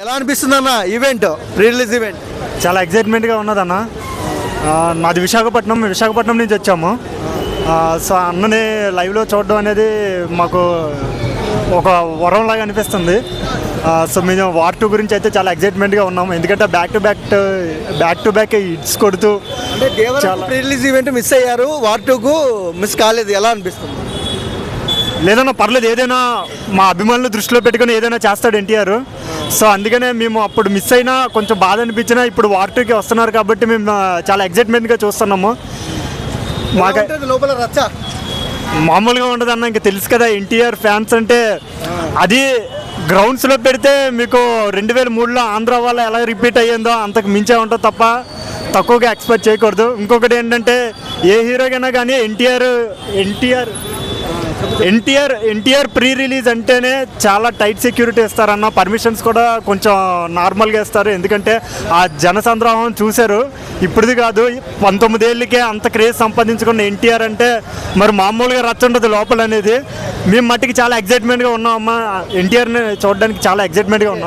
ఎలా అనిపిస్తుంది అన్న ఈవెంట్ ప్రీ రిలీజ్ ఈవెంట్? చాలా ఎక్సైట్మెంట్గా ఉన్నదన్న. మాది విశాఖపట్నం నుంచి వచ్చాము. సో అన్నని లైవ్లో చూడడం అనేది మాకు ఒక వరంలాగా అనిపిస్తుంది. సో మేము వార్ 2 గురించి అయితే చాలా ఎక్సైట్మెంట్గా ఉన్నాము. ఎందుకంటే బ్యాక్ టు బ్యాక్ హిట్స్ కొడుతూ అంటే Devara pre release event miss అయ్యారు, వార్ 2కు మిస్ కాలేదు, ఎలా అనిపిస్తుంది? లేదన్నా పర్లేదు, ఏదైనా మా అభిమానులు దృష్టిలో పెట్టుకుని ఏదైనా చేస్తాడు ఎన్టీఆర్. సో అందుకనే మేము అప్పుడు మిస్ అయినా కొంచెం బాధ అనిపించినా ఇప్పుడు వార్ 2కి వస్తున్నారు కాబట్టి మేము చాలా ఎక్సైట్మెంట్గా చూస్తున్నాము. మాకు లోపల రచ్చ మామూలుగా ఉండదు అన్న, ఇంకా తెలుసు కదా ఎన్టీఆర్ ఫ్యాన్స్ అంటే. అది గ్రౌండ్స్లో పెడితే మీకు 2003లో ఆంధ్ర వల్ల ఎలా రిపీట్ అయ్యిందో అంతకు మించే ఉంటుంది తప్ప తక్కువగా ఎక్స్పెక్ట్ చేయకూడదు. ఇంకొకటి ఏంటంటే ఏ హీరోకైనా కానీ ఎన్టీఆర్ ప్రీ రిలీజ్ అంటేనే చాలా టైట్ సెక్యూరిటీ ఇస్తారన్న. పర్మిషన్స్ కూడా కొంచెం నార్మల్గా ఇస్తారు. ఎందుకంటే ఆ జనసంద్రోహం చూశారు, ఇప్పుడుది కాదు 19 ఏళ్ళకే అంత క్రేజ్ సంపాదించుకున్న ఎన్టీఆర్ అంటే మరి మామూలుగా రచ్చ ఉండదు లోపల అనేది. మేము మట్టికి చాలా ఎక్సైట్మెంట్గా ఉన్నాం అమ్మ, ఎన్టీఆర్ని చూడడానికి చాలా ఎక్సైట్మెంట్గా ఉన్నాం.